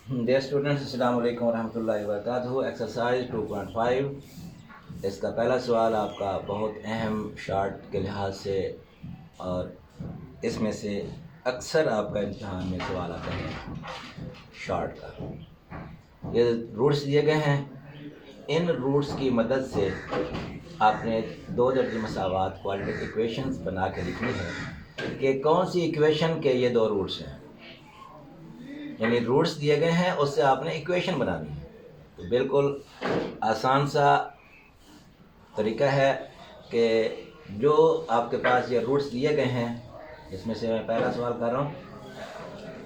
Dear students, अस्सलाम वालेकुम रहमतुल्लाहि व बरकातहू। एक्सरसाइज 2.5, इसका पहला सवाल आपका बहुत अहम शार्ट के लिहाज से, और इसमें से अक्सर आपका इम्तहान में सवाल आता है शार्ट का। ये रूट्स दिए गए हैं, इन रूट्स की मदद से आपने दो दर्जे मसावात क्वाड्रेटिक इक्वेशंस बना के लिखनी है कि कौन सी इक्वेशन के ये दो रूट्स हैं। यानी रूट्स दिए गए हैं, उससे आपने इक्वेशन बनानी है। तो बिल्कुल आसान सा तरीका है कि जो आपके पास ये रूट्स दिए गए हैं, इसमें से मैं पहला सवाल कर रहा हूँ।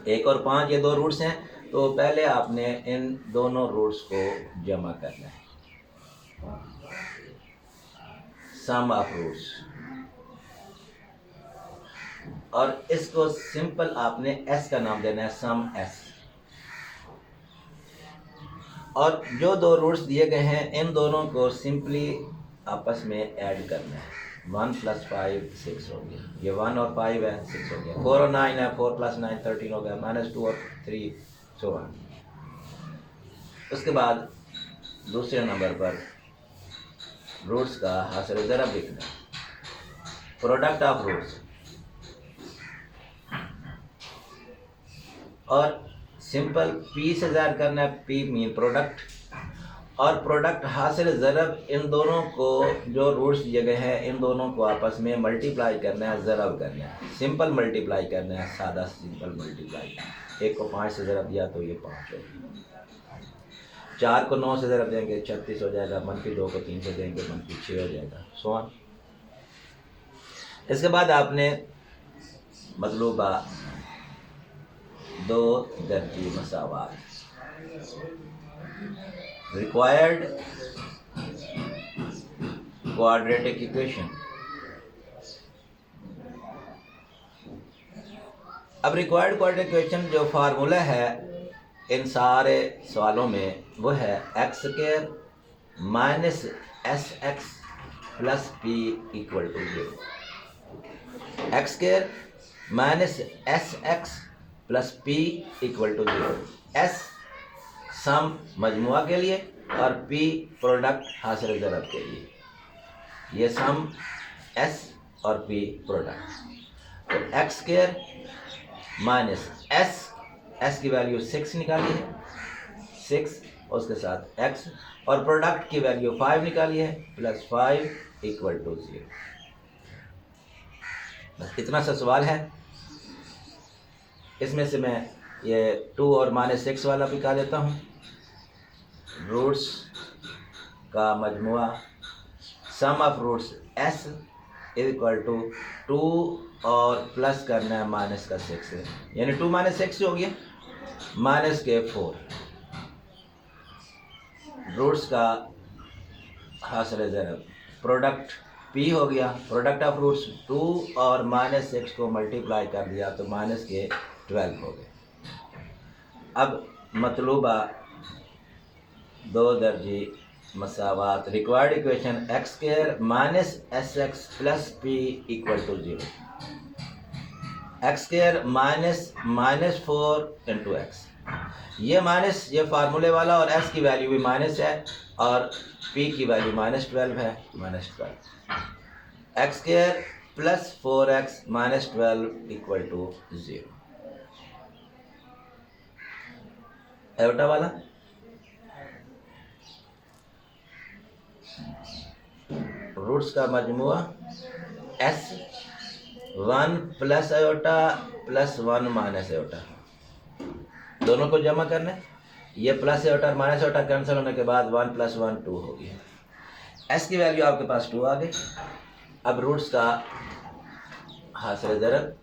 1 और 5 ये दो रूट्स हैं, तो पहले आपने इन दोनों रूट्स को जमा करना है। सम ऑफ रूट्स, और इसको सिंपल आपने एस का नाम देना है, सम एस। और जो दो रूट्स दिए गए हैं, इन दोनों को सिंपली आपस में ऐड करना है। 1 + 5 6 हो गया, ये 1 और 5 है, 6 हो गया। 4 और 9 है, 4 + 9 13 हो गया, -2 और 3 सो ऑन। उसके बाद दूसरे नंबर पर रूट्स का हासिल ज़रब लिखना है, प्रोडक्ट ऑफ रूट्स। और सिंपल पी से ज़ाहिर करना है, पी मीन प्रोडक्ट, और प्रोडक्ट हासिल ज़रब। इन दोनों को जो रूट्स दिए गए हैं, इन दोनों को आपस में मल्टीप्लाई करना है, ज़रब करना है, सिंपल मल्टीप्लाई करना है, सादा सिंपल मल्टीप्लाई। 1 को 5 से ज़रब दिया तो ये 5 हो गया, 4 को 9 से ज़रब देंगे 36 हो जाएगा, -2 को 3 से देंगे -6 हो जाएगा, सो ऑन। इसके बाद आपने मतलूबा दो दर्जी मसावात, रिक्वायर्ड क्वाड्रेटिक इक्वेशन। अब रिक्वायर्ड क्वाड्रेटिक इक्वेशन जो फार्मूला है इन सारे सवालों में, वो है x² - sx + p = 0। x² - sx + p = 0। s सम मजमुआ के लिए और p प्रोडक्ट हासिल ज़रब के लिए। ये सम s और p प्रोडक्ट। तो x² - s की वैल्यू 6 निकाली है, 6, उसके साथ x, और प्रोडक्ट की वैल्यू 5 निकाली है, +5 = 0। बस इतना सा सवाल है। इसमें से मैं ये 2 और -6 वाला भी कहा देता हूँ। रूट्स का मजमुआ, सम ऑफ रूट्स s = 2 और प्लस करना है माइनस का 6 है, यानी 2 - 6 हो गया, माइनस के 4। रूट्स का हासिल ज़रब, प्रोडक्ट p हो गया, प्रोडक्ट ऑफ रूट्स 2 और -6 को मल्टीप्लाई कर दिया तो माइनस के 12 हो गए। अब मतलूबा दो दर्जी मसावात, required equation x² - sx + p = 0। x² -4 × x, ये माइनस, ये फार्मूले वाला, और s की वैल्यू भी माइनस है और p की वैल्यू -12 है, -12। x² + 4x - 12 = 0। एवटा वाला रूट्स का मजमुआ s 1 + आयोटा + 1 - आयोटा, दोनों को जमा करना है। ये प्लस आयोटा और माइनस आयोटा कैंसिल होने के बाद 1 + 1 2 हो गया। s की वैल्यू आपके पास 2 आ गई। अब रूट्स का हासिल ज़रब,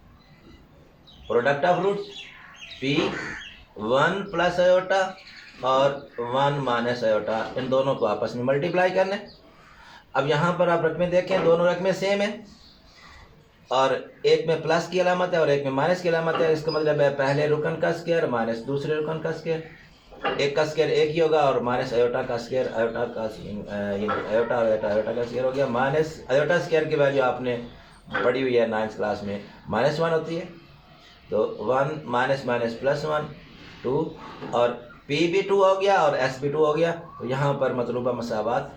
product of roots p 1 + iota और 1 - आयोटा, इन दोनों को आपस में मल्टीप्लाई करना है। अब यहाँ पर आप रकमें देखें, दोनों रकमें सेम है, और एक में प्लस की अलामत है और एक में माइनस की अलामत है। इसका मतलब है पहले रुकन का स्क्वायर माइनस दूसरे रुकन का स्क्वायर, एक का स्क्वायर एक ही होगा, और माइनस आयोटा का स्क्वायर, आयोटा का आयोटा आयोटा का स्क्वायर हो गया। माइनस आयोटा स्क्वायर की वैल्यू आपने पढ़ी हुई है 9th क्लास में, -1 होती है। तो 1 - -1 +1, 2 और P भी 2 हो गया और S भी 2 हो गया। तो यहाँ पर मतलूबा मसावत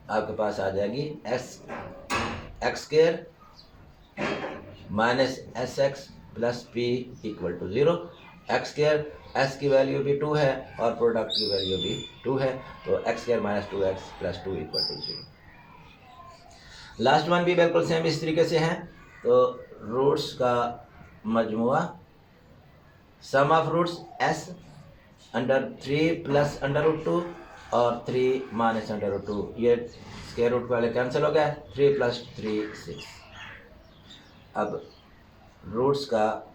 आपके पास आ जाएगी x square minus S x plus P equal to 0। X square S की वैल्यू भी 2 है और प्रोडक्ट की वैल्यू भी 2 है, तो x square minus 2x plus 2 equal to 0। Last one भी बिल्कुल सेम इस तरीके से है। तो रूट्स का मजमुआ sum of roots s under 3 plus under root 2 और 3 माइनस अंडर रूट 2, ये स्क्वायर रूट वाले कैंसिल हो गया, 3 प्लस 3 6। अब रूट्स का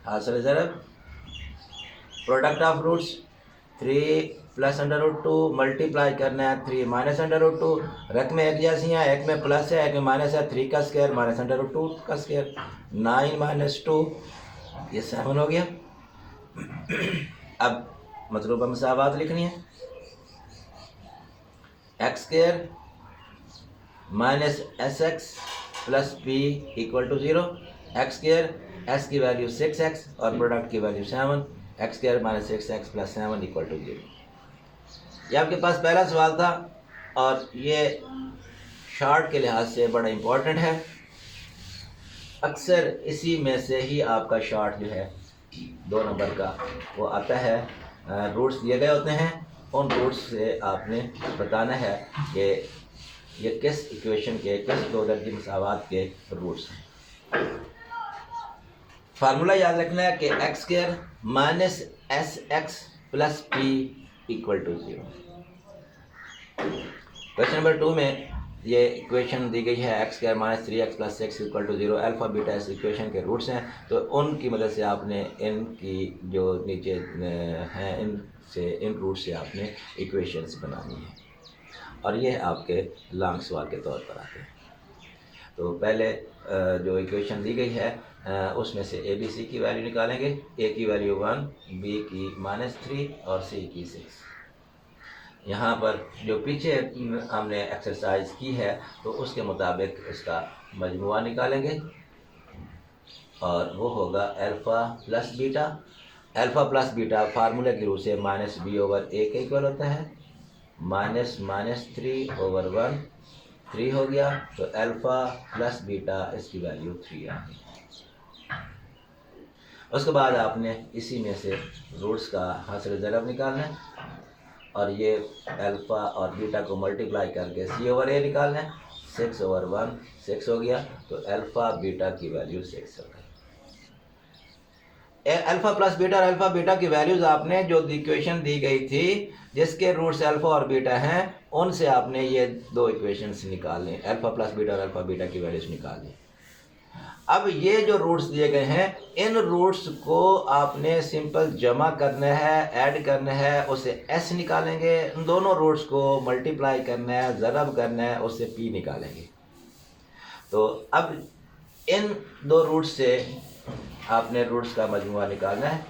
हासिल ज़रब product of roots 3 plus under root 2 multiply करना है 3 माइनस अंडर रूट 2, रकम एक जैसी हैं, एक में प्लस है एक में माइनस है, 3 का स्क्वायर माइनस अंडर रूट 2 का स्क्वायर, 9 माइनस 2 ये 7 हो गया। अब मतलूबा मसावत लिखनी है, x square minus S x plus P equal to 0। X square S की वैल्यू 6x और प्रोडक्ट की value 7, x square minus 6x plus 7 equal to 0। ये आपके पास पहला सवाल था और ये शार्ट के लिहाज से बड़ा इम्पोर्टेंट है। अक्सर इसी में से ही आपका शार्ट जो है 2 नंबर का वो आता है। रूट्स दिए गए होते हैं, उन रूट्स से आपने बताना है कि ये किस इक्वेशन के, किस दो दर्जी मसावत के रूट्स हैं। फार्मूला याद रखना है कि x square minus S x plus P equal to 0। Question number 2 में ये इक्वेशन दी गई है, x square minus 3x plus 6 equal to 0। Alpha beta इस इक्वेशन के रूट्स हैं, तो उनकी मदद से आपने इनकी जो नीचे हैं इन रूट से आपने इक्वेशंस बनानी है और ये आपके लॉन्ग सवाल के तौर पर आते हैं। तो पहले जो इक्वेशन दी गई है उसमें से ए बी सी की वैल्यू निकालेंगे, ए की वैल्यू 1, बी की -3 और सी की 6। यहाँ पर जो पीछे हमने एक्सरसाइज की है तो उसके मुताबिक इसका मजमुआ निकालेंगे और वो होगा alpha plus beta. Alpha plus beta फार्मूले की रूप से -b/a के इक्वल होता है, -3/1 3 हो गया, तो अल्फ़ा प्लस बीटा इसकी वैल्यू 3 आ गई। उसके बाद आपने इसी में से रूट्स का हासिल ज़रब निकालना है और ये अल्फ़ा और बीटा को मल्टीप्लाई करके c/a निकालना है। 6/1 6 हो गया, तो अल्फ़ा बीटा की वैल्यू 6 हो गई। अल्फ़ा प्लस बीटा और अल्फ़ा बीटा की वैल्यूज़ आपने जो इक्वेशन दी गई थी जिसके रूट्स अल्फ़ा और बीटा हैं उनसे आपने ये दो इक्वेशंस निकाल लें, अल्फ़ा प्लस बीटा और अल्फ़ा बीटा की वैल्यूज़ निकाल लें। अब ये जो रूट्स दिए गए हैं इन रूट्स को आपने सिंपल जमा करना है, ऐड करना है, उससे s निकालेंगे, इन दोनों रूट्स को मल्टीप्लाई करना है, ज़रब करना है, उससे p निकालेंगे। तो अब इन दो रूट्स से आपने रूट्स का मजमुआ निकालना है,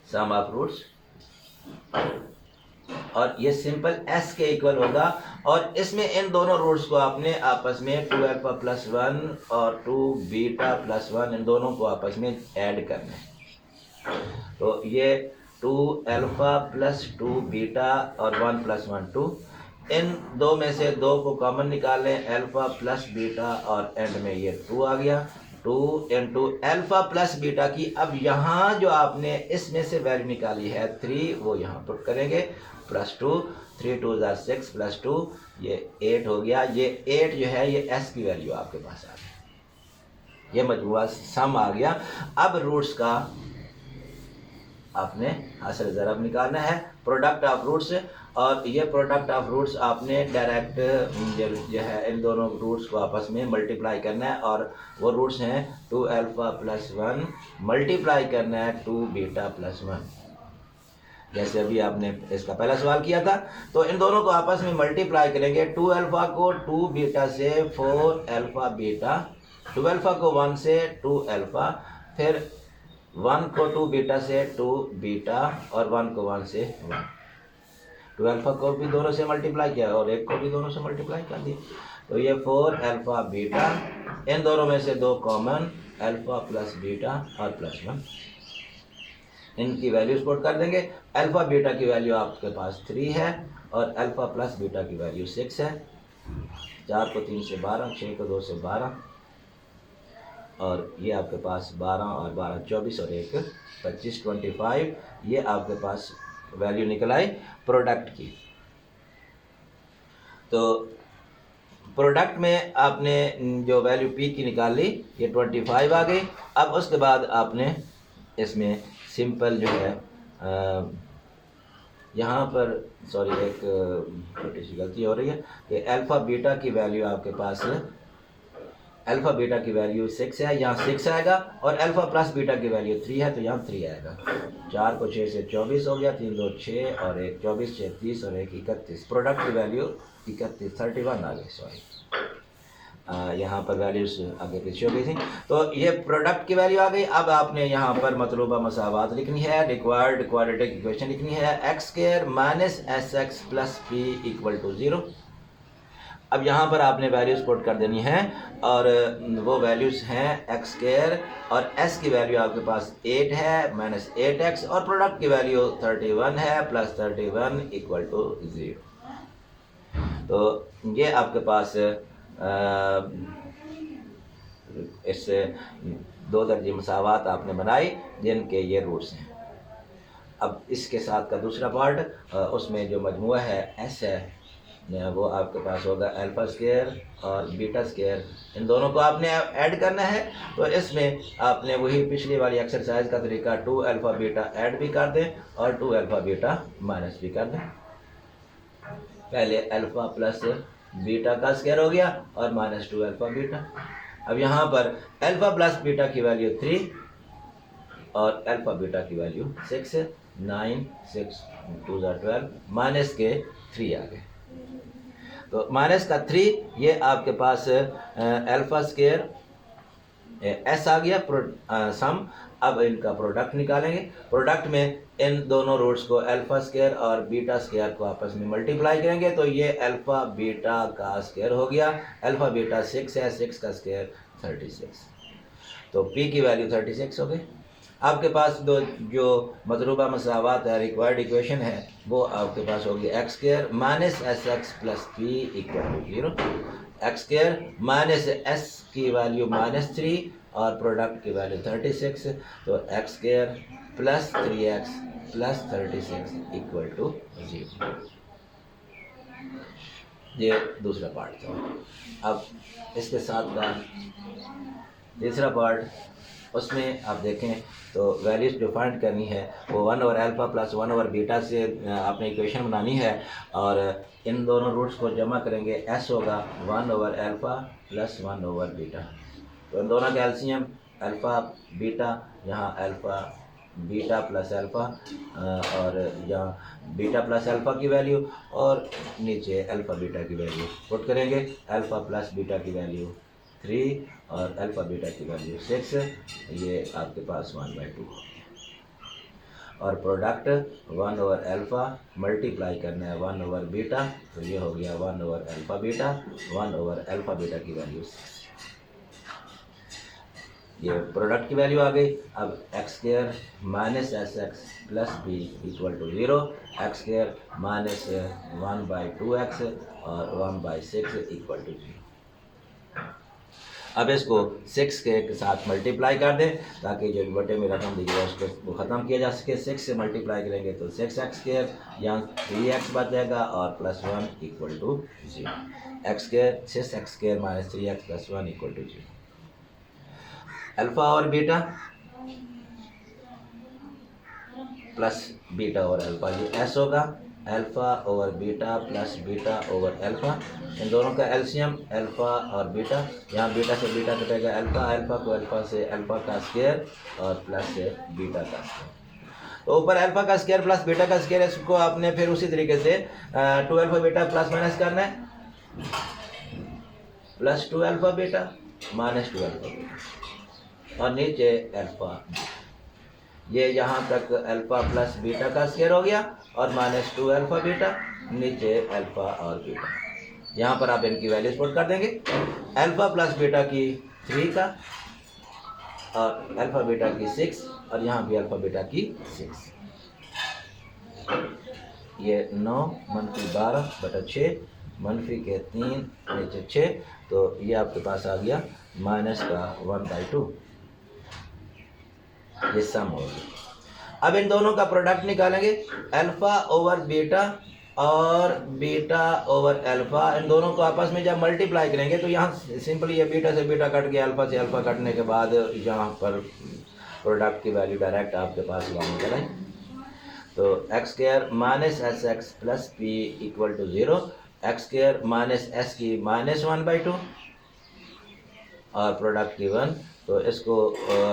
सम ऑफ रूट्स, और ये सिंपल s के इक्वल होगा और इसमें इन दोनों रूट्स को आपने आपस में 2α प्लस 1 और 2β प्लस 1 इन दोनों को आपस में ऐड करना है। तो ये 2α प्लस 2β और 1 प्लस 1 2, इन दो में से दो को कॉमन निकाल लें, अल्फ़ा प्लस बीटा और एंड में ये 2 आ गया, 2 इंटू अल्फ़ा प्लस बीटा की। अब यहाँ जो आपने इसमें से वैल्यू निकाली है 3 वो यहाँ पुट करेंगे, प्लस 2, 3 2 6 प्लस 2 ये 8 हो गया। ये 8 जो है ये s की वैल्यू आपके पास आ गई, ये मजमूआ सम आ गया। अब रूट्स का आपने हासिल ज़रब निकालना है, प्रोडक्ट ऑफ रूट्स, और ये प्रोडक्ट ऑफ रूट्स आपने डायरेक्ट जो है इन दोनों रूट्स को आपस में मल्टीप्लाई करना है और वो रूट्स हैं 2α प्लस 1 मल्टीप्लाई करना है 2β प्लस 1। जैसे अभी आपने इसका पहला सवाल किया था, तो इन दोनों को आपस में मल्टीप्लाई करेंगे, 2α को 2β से 4α बीटा, 2α को 1 से 2α, फिर 1 को 2β से 2β और 1 को 1 से 1। 2α को भी दोनों से मल्टीप्लाई किया और 1 को भी दोनों से मल्टीप्लाई कर दिया, तो ये 4α बीटा, इन दोनों में से 2 कॉमन, अल्फ़ा प्लस बीटा और प्लस 1, इनकी वैल्यूज पुट कर देंगे। अल्फ़ा बीटा की वैल्यू आपके पास 3 है और अल्फ़ा प्लस बीटा की वैल्यू 6 है। 4 को 3 से 12, 6 को 2 से 12 और ये आपके पास 12 और 12 24 और 1 25 25, ये आपके पास वैल्यू निकल आई प्रोडक्ट की। तो प्रोडक्ट में आपने जो वैल्यू पी की निकाल ली, ये 25 आ गई। अब उसके बाद आपने इसमें सिंपल जो है यहाँ पर सॉरी एक छोटी सी गलती हो रही है कि अल्फ़ा बीटा की वैल्यू आपके पास अल्फ़ा बीटा की वैल्यू 6 है, यहाँ 6 आएगा और अल्फ़ा प्लस बीटा की वैल्यू 3 है तो यहाँ 3 आएगा। 4 को 6 से 24 हो गया, 3 2 6 और 1 24, 6 30 और 1 31। प्रोडक्ट की वैल्यू 31 आ गई, सॉरी यहाँ पर वैल्यूज आगे पीछे हो गई थी। तो ये प्रोडक्ट की वैल्यू आ गई। अब आपने यहाँ पर मतलूबा मसावात लिखनी है, रिक्वायर्ड क्वाड्रेटिक इक्वेशन लिखनी है, x square minus S x plus P equal to 0। अब यहाँ पर आपने वैल्यूज पुट कर देनी है और वो वैल्यूज हैं एक्स स्क्वायर और एस की वैल्यू आपके पास 8 है माइनस 8x और प्रोडक्ट की वैल्यू 31 है प्लस 31 इक्वल टू 0। तो ये आपके पास इससे 2 दर्जे मसावात आपने बनाई जिनके ये रूट्स हैं। अब इसके साथ का दूसरा पार्ट, उसमें जो मजमुआ है एस है वो आपके पास होगा अल्फ़ा स्क्वायर और बीटा स्क्वायर, इन दोनों को आपने ऐड करना है। तो इसमें आपने वही पिछली वाली एक्सरसाइज का तरीका 2 अल्फ़ा बीटा ऐड भी कर दें और 2 अल्फ़ा बीटा माइनस भी कर दें। पहले अल्फ़ा प्लस बीटा का स्क्वायर हो गया और माइनस 2 अल्फ़ा बीटा। अब यहाँ पर अल्फ़ा प्लस बीटा की वैल्यू 3 और अल्फ़ा बीटा की वैल्यू 6, 9 6 2 12 माइनस के 3 आ गए। तो माइनस का 3 ये आपके पास अल्फ़ा स्क्वायर एस आ गया सम। अब इनका प्रोडक्ट निकालेंगे। प्रोडक्ट में इन दोनों रूट्स को अल्फ़ा स्क्वायर और बीटा स्क्वायर को आपस में मल्टीप्लाई करेंगे तो ये अल्फ़ा बीटा का स्क्वायर हो गया। अल्फ़ा बीटा 6 है, 6 का स्क्वायर 36। तो पी की वैल्यू 36 हो गई। आपके पास दो जो मतलूबा मसावात है, रिक्वायर्ड इक्वेशन है, वो आपके पास होगी x square minus S x plus P equal to 0। X square minus S की वैल्यू -3 और प्रोडक्ट की वैल्यू 36, तो x square plus 3x plus 36 equal to 0। ये दूसरा पार्ट था। अब इसके साथ का तीसरा पार्ट, उसमें आप देखें तो वैल्यूज जो फाइंड करनी है वो 1 over alpha plus 1 over beta से आपने इक्वेशन बनानी है और इन दोनों रूट्स को जमा करेंगे। एस होगा 1 over alpha plus 1 over beta. तो इन दोनों का एलसीएम अल्फ़ा बीटा, यहाँ अल्फ़ा बीटा प्लस अल्फ़ा और यहाँ बीटा प्लस अल्फ़ा की वैल्यू और नीचे अल्फ़ा बीटा की वैल्यू पुट करेंगे। अल्फ़ा प्लस बीटा की वैल्यू 3 और अल्फ़ा बीटा की वैल्यू 6, ये आपके पास 1/2 और प्रोडक्ट 1 ओवर अल्फ़ा मल्टीप्लाई करना है 1 ओवर बीटा, तो ये हो गया 1 over alpha beta, 1 over alpha beta की वैल्यू 6। ये प्रोडक्ट की वैल्यू आ गई। अब x square minus S x plus B equal to 0, x square minus 1/2x और 1/6 इक्वल टू 0। अब इसको 6 के साथ मल्टीप्लाई कर दें ताकि जो बटे में रकम दी है उसको वो ख़त्म किया जा सके। 6 से मल्टीप्लाई करेंगे तो 6x स्क्वायर, यहाँ 3x बच जाएगा और plus 1 equal to 0। X square 6x square minus 3x plus 1 equal to 0। Alpha और बीटा प्लस बीटा और अल्फ़ा, ये एस होगा alpha over beta plus beta over alpha. इन दोनों का एलसीएम अल्फ़ा और बीटा, यहाँ बीटा से बीटा कटेगा अल्फ़ा, अल्फ़ा को अल्फ़ा से अल्फ़ा का स्क्वायर और प्लस से बीटा का स्क्वायर। तो ऊपर अल्फ़ा का स्क्वायर प्लस बीटा का स्क्वायर, इसको आपने फिर उसी तरीके से 2 अल्फ़ा बीटा प्लस माइनस करना है, plus 2 alpha beta minus 2 alpha beta और नीचे अल्फ़ा। ये यहाँ तक अल्फ़ा प्लस बीटा का स्क्वायर हो गया और माइनस 2 अल्फ़ा बीटा, नीचे अल्फ़ा और बीटा। यहाँ पर आप इनकी वैल्यूज पुट कर देंगे। अल्फ़ा प्लस बीटा की 3 का और अल्फ़ा बीटा की 6 और यहाँ भी अल्फ़ा बीटा की 6। ये 9 मनफी 12/6 मनफी के 3 नीचे 6, तो ये आपके पास आ गया माइनस का 1/2। ये सम हो गया। अब इन दोनों का प्रोडक्ट निकालेंगे, अल्फा ओवर बीटा और बीटा ओवर अल्फा। इन दोनों को आपस में जब मल्टीप्लाई करेंगे तो यहाँ सिंपली ये बीटा से बीटा कट गया, अल्फा से अल्फा कटने के बाद यहाँ पर प्रोडक्ट की वैल्यू डायरेक्ट आपके पास वहाँ करें। तो x square minus S x plus P equal to 0, x square minus S की माइनस 1/2 और प्रोडक्ट की 1, तो इसको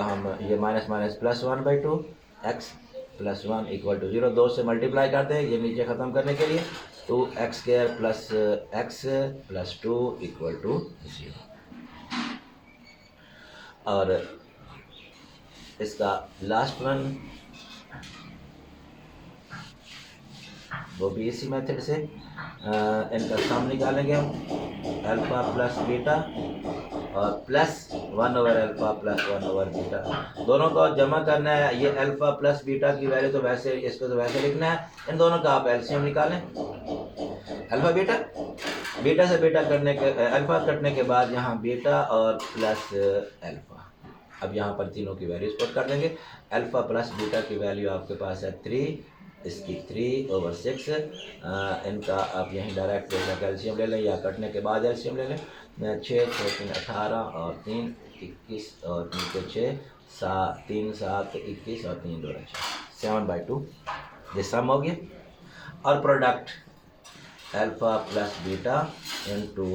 हम ये minus minus plus 1/2, x plus 1 equal to 0। 2 से मल्टीप्लाई करते हैं ये नीचे ख़त्म करने के लिए, तो x square plus x plus 2 equal to 0। और इसका लास्ट वन वो भी इसी मेथड से इनका सम निकालेंगे हम, अल्फ़ा प्लस बीटा और plus 1 over alpha plus 1 over beta. दोनों को जमा करना है। ये अल्फ़ा प्लस बीटा की वैल्यू तो वैसे, इसको तो वैसे लिखना है। इन दोनों का आप एलसीएम निकालें, अल्फ़ा बीटा, बीटा से बीटा करने के अल्फ़ा कटने के बाद यहाँ बीटा और प्लस अल्फ़ा। अब यहाँ पर तीनों की वैल्यूज पुट कर देंगे। अल्फ़ा प्लस बीटा की वैल्यू आपके पास है 3, इसकी 3/6। इनका आप यहीं डायरेक्ट कैल्शियम ले लें या कटने के बाद एलसीएम ले लें। 6 6 3 18 और 3 21 और नीचे 6 7 3 7 21 और 3 2 6 7/2। ये सम हो गया। और product alpha plus beta into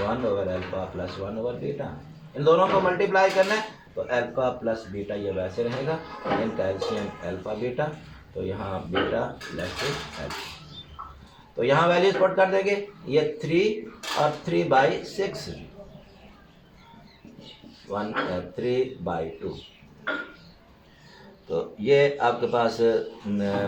1 over alpha plus 1 over beta. इन दोनों को मल्टीप्लाई करना है तो अल्फ़ा प्लस बीटा ये वैसे रहेगा, इनका एलसीएम अल्फ़ा बीटा, तो यहाँ बीटा प्लस अल्फ़ा। तो यहाँ वैल्यूज पुट कर देंगे, ये 3 और 3/6 3/2। तो ये आपके पास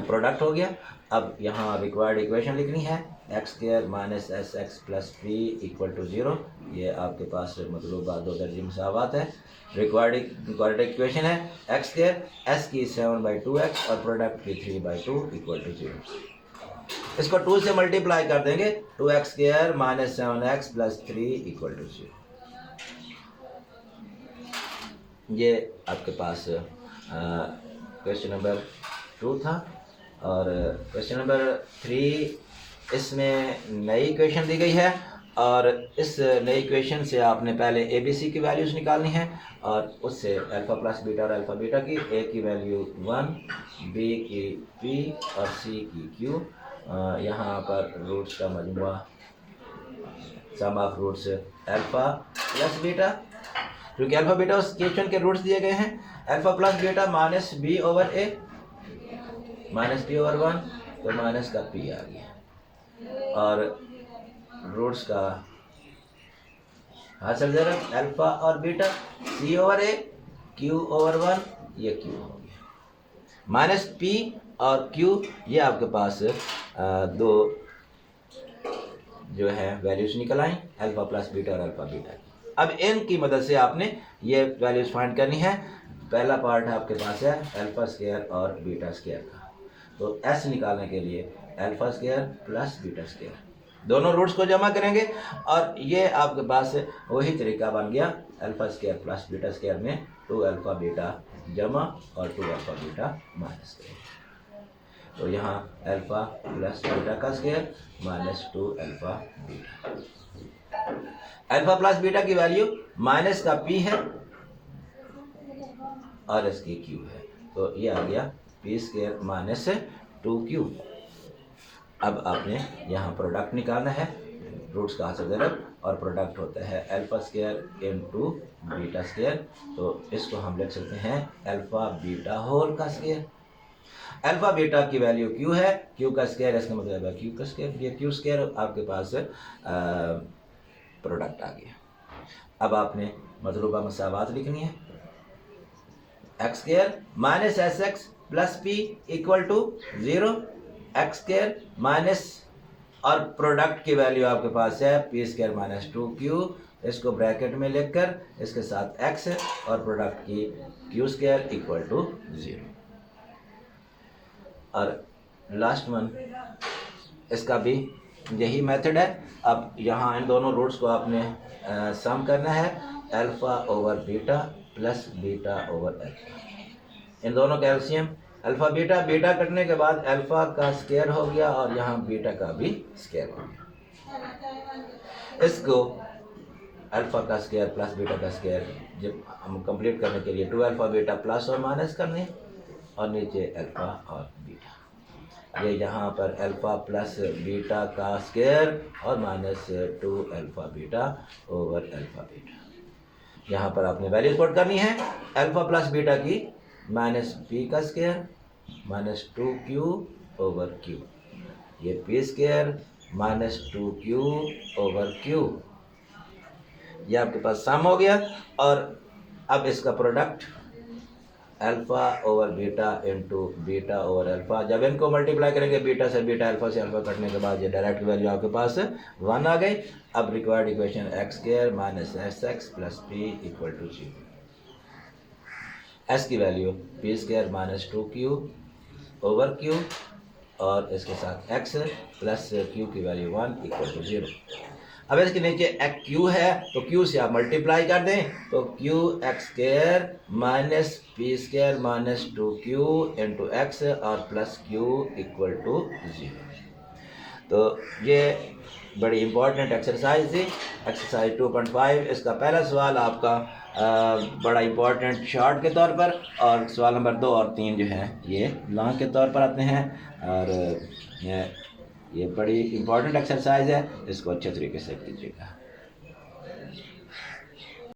प्रोडक्ट हो गया। अब यहाँ रिक्वायर्ड इक्वेशन लिखनी है, x square minus S x plus P equal to 0। ये आपके पास मतलब दो दर्जे मसावत है। रिक्वायर्ड इक्वेशन है एक्स स्क्वायर एस की 7/2x और प्रोडक्ट की 3/2 इक्वल टू 0। इसको 2 से मल्टीप्लाई कर देंगे, 2x square minus 7x plus 3 equal to 0। ये आपके पास क्वेश्चन नंबर 2 था। और क्वेश्चन नंबर 3 इसमें नई इक्वेशन दी गई है और इस नई इक्वेशन से आपने पहले ABC की वैल्यूज़ निकालनी है और उससे अल्फ़ा प्लस बीटा और अल्फ़ा बीटा की, A की वैल्यू 1, B की P और C की Q। यहाँ पर रूट्स का मजमुआ, sum of roots alpha plus beta, क्योंकि अल्फ़ा बीटा उस क्वेश्चन के रूट्स दिए गए हैं। Alpha plus beta minus B over A minus P over 1, तो माइनस का P आ गया। और रूट्स का हासिल ज़रूरत अल्फ़ा और beta, C over A Q over 1, ये Q हो गया। माइनस P और Q ये आपके पास दो जो है वैल्यूज निकल आई, अल्फ़ा प्लस बीटा और अल्फ़ा बीटा की। अब इनकी मदद से आपने ये वैल्यूज फाइंड करनी है। पहला पार्ट आपके पास है अल्फ़ा स्क्वायर और बीटा स्क्वायर का, तो S निकालने के लिए alpha square plus beta square, दोनों रूट्स को जमा करेंगे और ये आपके पास वही तरीका बन गया। Alpha square plus beta square में 2 अल्फ़ा बीटा जमा और 2 अल्फ़ा बीटा माइनस करेंगे। तो यहाँ अल्फ़ा प्लस बीटा का square minus 2 alpha beta. Alpha plus beta की वैल्यू माइनस का P है और इसकी Q है, तो ये आ गया P स्क्वायर माइनस 2Q। अब आपने यहाँ प्रोडक्ट निकालना है, रूट्स का हासिल ज़रूरत, और प्रोडक्ट होता है alpha square into beta square. तो इसको हम लिख सकते हैं अल्फ़ा बीटा होल का स्क्वायर। अल्फ़ा बीटा की वैल्यू Q है, Q का स्क्वायर, इसका मतलब है Q का स्क्वायर। ये Q स्क्वायर आपके पास प्रोडक्ट आ गया। अब आपने मतलूबा मसावात लिखनी है, x square minus S x plus P equal to 0, x square minus और प्रोडक्ट की वैल्यू आपके पास है P स्क्वायर माइनस 2Q, इसको ब्रैकेट में लिखकर इसके साथ x और प्रोडक्ट की क्यू स्क्वायर इक्वल टू 0। और लास्ट वन, इसका भी यही मेथड है। अब यहाँ इन दोनों रूट्स को आपने सम करना है, alpha over beta plus beta over alpha. इन दोनों का एलसीएम अल्फ़ा बीटा, बीटा कटने के बाद अल्फ़ा का स्क्वायर हो गया और यहाँ बीटा का भी स्क्वायर हो गया। इसको अल्फ़ा का स्क्वायर प्लस बीटा का स्क्वायर जब हम कंप्लीट करने के लिए 2 अल्फ़ा बीटा प्लस और माइनस करने और नीचे अल्फ़ा और बीटा। ये यहाँ पर अल्फ़ा प्लस बीटा का स्क्वायर और minus 2 alpha beta over alpha beta. यहाँ पर आपने वैल्यूज पुट करनी है। अल्फ़ा प्लस बीटा की माइनस पी का square minus 2q over q, ये P square minus 2q over q, ये आपके पास सम हो गया। और अब इसका product alpha over beta into beta over alpha, जब इनको मल्टीप्लाई करेंगे बीटा से बीटा अल्फ़ा से अल्फ़ा कटने के बाद ये डायरेक्ट वैल्यू आपके पास 1 आ गई। अब required equation x square minus S x plus P equal to 0। S की value P square minus 2q over q और इसके साथ x प्लस q की वैल्यू 1 इक्वल टू 0। अब इसके नीचे एक q है तो q से आप मल्टीप्लाई कर दें तो q x square minus P square minus 2q into x और प्लस q इक्वल टू 0। तो ये बड़ी इंपॉर्टेंट एक्सरसाइज थी, एक्सरसाइज 2.5। इसका पहला सवाल आपका बड़ा इंपॉर्टेंट शॉर्ट के तौर पर, और सवाल नंबर 2 और 3 जो है ये लॉन्ग के तौर पर आते हैं। और ये बड़ी इंपॉर्टेंट एक्सरसाइज है, इसको अच्छे तरीके से कीजिएगा।